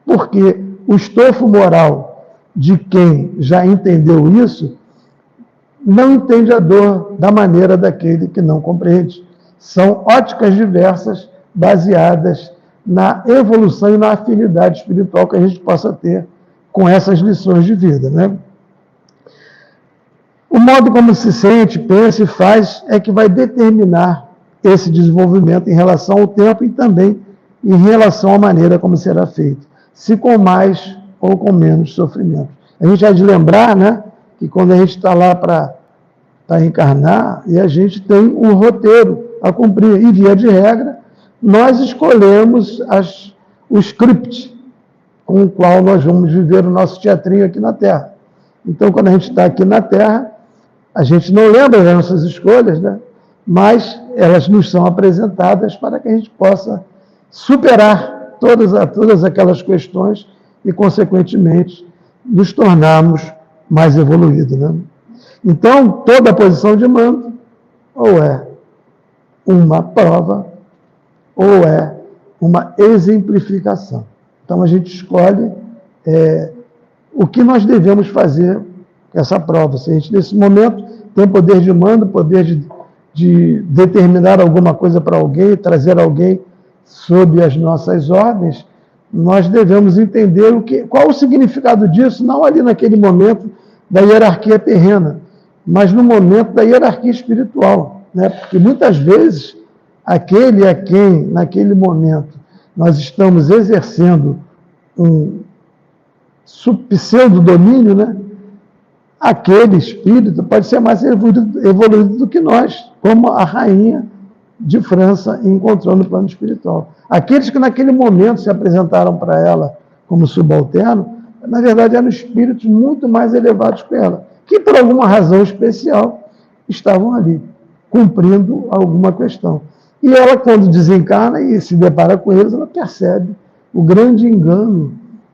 Porque o estofo moral de quem já entendeu isso, não entende a dor da maneira daquele que não compreende. São óticas diversas, baseadas na evolução e na afinidade espiritual que a gente possa ter com essas lições de vida, né? O modo como se sente, pensa e faz é que vai determinar esse desenvolvimento em relação ao tempo e também em relação à maneira como será feito, se com mais ou com menos sofrimento. A gente há de lembrar, né, que quando a gente está lá para encarnar, e a gente tem um roteiro a cumprir, e via de regra, nós escolhemos o script com o qual nós vamos viver o nosso teatrinho aqui na Terra. Então, quando a gente está aqui na Terra, a gente não lembra das nossas escolhas, né? Mas elas nos são apresentadas para que a gente possa superar todas aquelas questões e, consequentemente, nos tornarmos mais evoluídos, né? Então, toda posição de mando ou é uma prova ou é uma exemplificação. Então, a gente escolhe o que nós devemos fazer com essa prova. Se a gente, nesse momento, tem poder de mando, poder de determinar alguma coisa para alguém, trazer alguém sob as nossas ordens, nós devemos entender qual o significado disso, não ali naquele momento da hierarquia terrena, mas no momento da hierarquia espiritual, né? Porque muitas vezes aquele a quem, naquele momento, nós estamos exercendo um pseudo-domínio, né? Aquele espírito pode ser mais evoluído do que nós, como a rainha de França encontrou no plano espiritual. Aqueles que naquele momento se apresentaram para ela como subalterno, na verdade eram espíritos muito mais elevados que ela, que por alguma razão especial estavam ali, cumprindo alguma questão. E ela, quando desencarna e se depara com eles, ela percebe o grande engano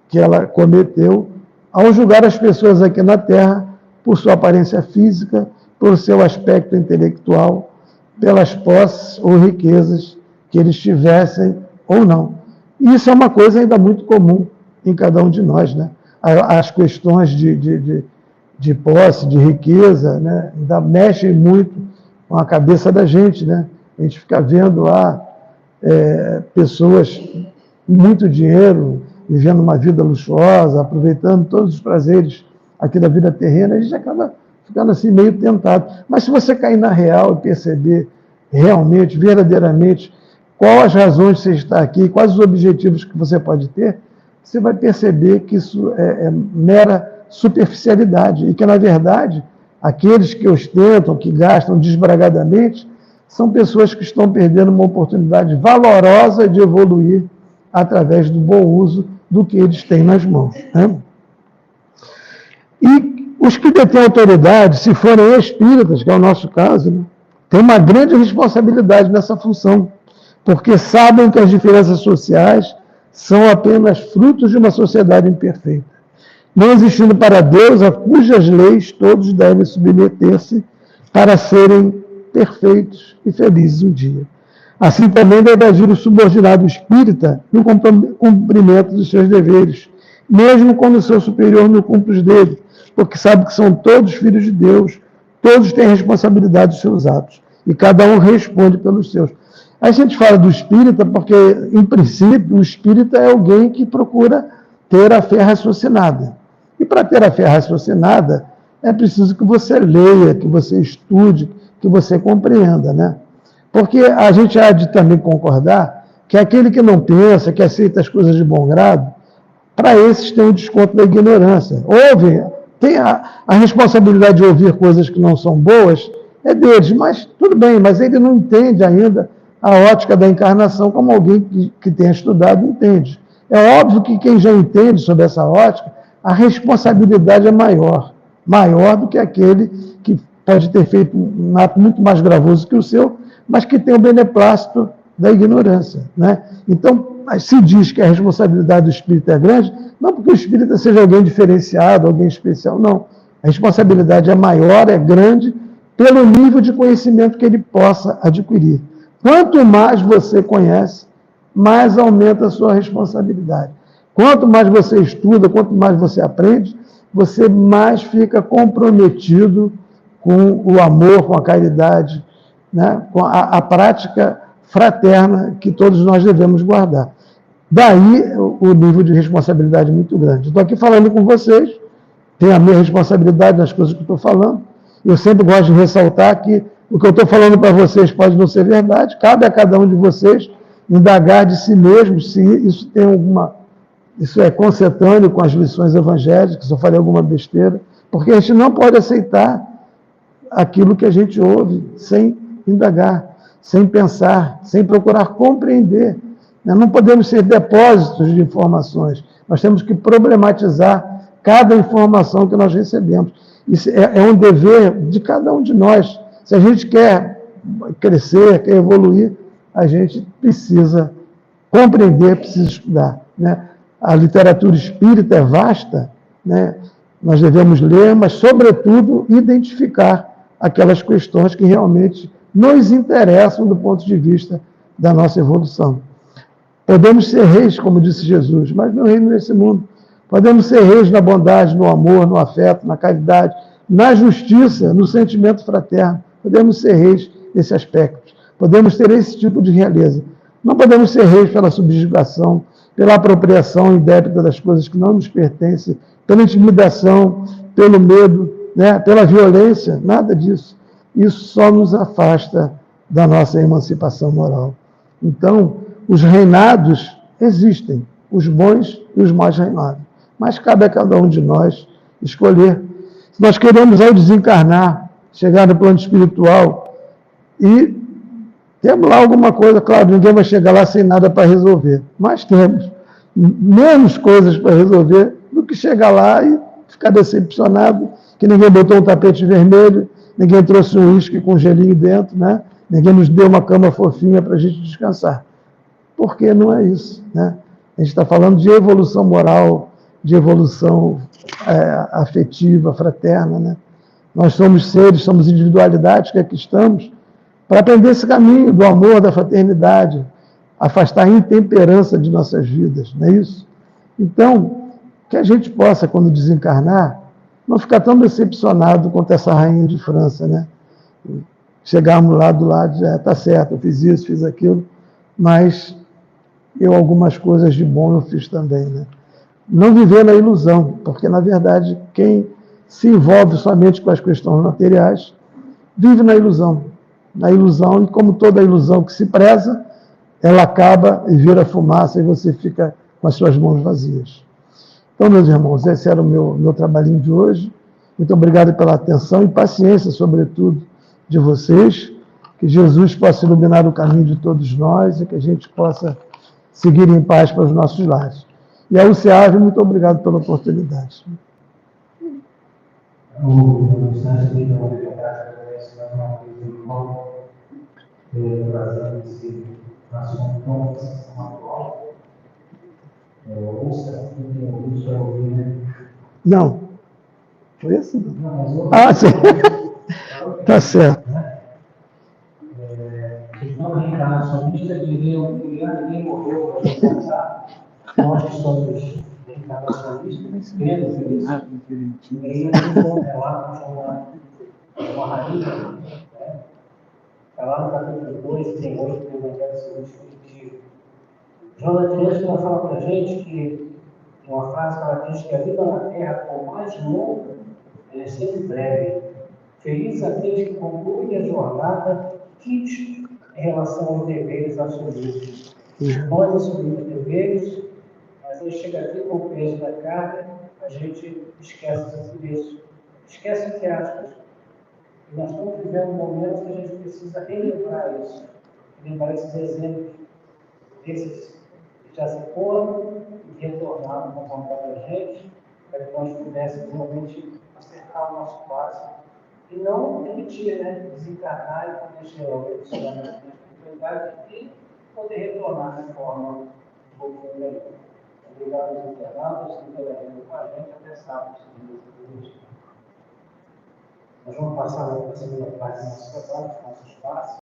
que ela cometeu ao julgar as pessoas aqui na Terra por sua aparência física, por seu aspecto intelectual, pelas posses ou riquezas que eles tivessem ou não. E isso é uma coisa ainda muito comum em cada um de nós, né? As questões de posse, de riqueza, né? Ainda mexem muito com a cabeça da gente, né? A gente fica vendo lá pessoas com muito dinheiro, vivendo uma vida luxuosa, aproveitando todos os prazeres aqui da vida terrena, a gente acaba ficando assim meio tentado. Mas se você cair na real e perceber realmente, verdadeiramente, quais as razões de você estar aqui, quais os objetivos que você pode ter, você vai perceber que isso é mera superficialidade e que, na verdade, aqueles que ostentam, que gastam desbragadamente, são pessoas que estão perdendo uma oportunidade valorosa de evoluir através do bom uso do que eles têm nas mãos, né? E os que detêm autoridade, se forem espíritas, que é o nosso caso, né, têm uma grande responsabilidade nessa função, porque sabem que as diferenças sociais são apenas frutos de uma sociedade imperfeita, não existindo para Deus a cujas leis todos devem submeter-se para serem perfeitos e felizes um dia. Assim também deve agir o subordinado espírita no cumprimento dos seus deveres, mesmo quando o seu superior não cumpre os dele, porque sabe que são todos filhos de Deus, todos têm responsabilidade dos seus atos, e cada um responde pelos seus. Aí a gente fala do espírita porque, em princípio, o espírita é alguém que procura ter a fé raciocinada. E para ter a fé raciocinada, é preciso que você leia, que você estude, que você compreenda, né? Porque a gente há de também concordar que aquele que não pensa, que aceita as coisas de bom grado, para esses tem o desconto da ignorância. Tem a responsabilidade de ouvir coisas que não são boas, é deles, mas tudo bem, mas ele não entende ainda a ótica da encarnação como alguém que tenha estudado entende. É óbvio que quem já entende sobre essa ótica, a responsabilidade é maior do que aquele que pode ter feito um ato muito mais gravoso que o seu, mas que tem o beneplácito da ignorância, né? Então, se diz que a responsabilidade do espírito é grande, não porque o espírita seja alguém diferenciado, alguém especial, não. A responsabilidade é maior, é grande, pelo nível de conhecimento que ele possa adquirir. Quanto mais você conhece, mais aumenta a sua responsabilidade. Quanto mais você estuda, quanto mais você aprende, você mais fica comprometido com o amor, com a caridade, né? Com a prática fraterna que todos nós devemos guardar. Daí o nível de responsabilidade muito grande. Estou aqui falando com vocês, tenho a minha responsabilidade nas coisas que estou falando. Eu sempre gosto de ressaltar que o que eu estou falando para vocês pode não ser verdade, cabe a cada um de vocês indagar de si mesmo se isso tem isso é concetâneo com as lições evangélicas, se eu falei alguma besteira, porque a gente não pode aceitar aquilo que a gente ouve sem indagar, sem pensar, sem procurar compreender. Não podemos ser depósitos de informações, nós temos que problematizar cada informação que nós recebemos. Isso é um dever de cada um de nós. Se a gente quer crescer, quer evoluir, a gente precisa compreender, precisa estudar, né? A literatura espírita é vasta, né? Nós devemos ler, mas, sobretudo, identificar aquelas questões que realmente nos interessam do ponto de vista da nossa evolução. Podemos ser reis, como disse Jesus, mas não reino nesse mundo. Podemos ser reis na bondade, no amor, no afeto, na caridade, na justiça, no sentimento fraterno. Podemos ser reis nesse aspecto. Podemos ter esse tipo de realeza. Não podemos ser reis pela subjugação, pela apropriação indébita das coisas que não nos pertencem, pela intimidação, pelo medo, né, pela violência, nada disso. Isso só nos afasta da nossa emancipação moral. Então, os reinados existem, os bons e os maus reinados. Mas cabe a cada um de nós escolher. Se nós queremos, ao desencarnar, chegar no plano espiritual e temos lá alguma coisa, claro, ninguém vai chegar lá sem nada para resolver, mas temos menos coisas para resolver do que chegar lá e ficar decepcionado que ninguém botou um tapete vermelho, ninguém trouxe um uísque com gelinho dentro, né? Ninguém nos deu uma cama fofinha para a gente descansar. Porque não é isso, né? A gente está falando de evolução moral, de evolução afetiva, fraterna, né? Nós somos seres, somos individualidades que aqui estamos para aprender esse caminho do amor, da fraternidade, afastar a intemperança de nossas vidas, não é isso? Então, que a gente possa, quando desencarnar, não ficar tão decepcionado quanto essa rainha de França, né? Chegarmos lá do lado, já está certo, eu fiz isso, fiz aquilo, mas algumas coisas de bom eu fiz também, né? Não viver na ilusão, porque, na verdade, quem se envolve somente com as questões materiais vive na ilusão. Na ilusão, e como toda ilusão que se preza, ela acaba e vira fumaça e você fica com as suas mãos vazias. Então, meus irmãos, esse era o meu trabalhinho de hoje. Muito obrigado pela atenção e paciência, sobretudo, de vocês. Que Jesus possa iluminar o caminho de todos nós e que a gente possa seguir em paz para os nossos lares. E a UCEAV, muito obrigado pela oportunidade. Trazendo esse assunto tão atual, ouça o que eu já ouvi, né? Não. Foi esse? Não, Ah, sim. Tá certo. Então, reencarnacionista diria que ninguém morreu para descansar. Nós que somos reencarnacionistas, cremos nisso. E aí, um relato de uma rainha, né? Está lá no capítulo 2, tem 8 do Evangelho segundo o Espiritismo. Jonathan Edson fala para a gente que, uma frase que ela diz que a vida na Terra, por mais longa, ela é sempre breve. Feliz aquele que conclui a jornada fit em relação aos deveres assumidos. Nós assumimos deveres, mas aí chega aqui com o peso da carga, a gente esquece tudo isso. Esquece entre aspas. E nós estamos vivendo momentos que a gente precisa relembrar isso, lembrar esses exemplos, desses que já se foram e retornaram com vontade da gente, para que nós pudéssemos realmente acertar o nosso passo e não repetir, né? Desencarnar e poder chegar ao oportunidade e poder retornar de forma um pouco melhor. Obrigado aos internautas que interagiram com a gente até sábado. Nós vamos passar para a segunda parte do nosso trabalho, dos nossos passos.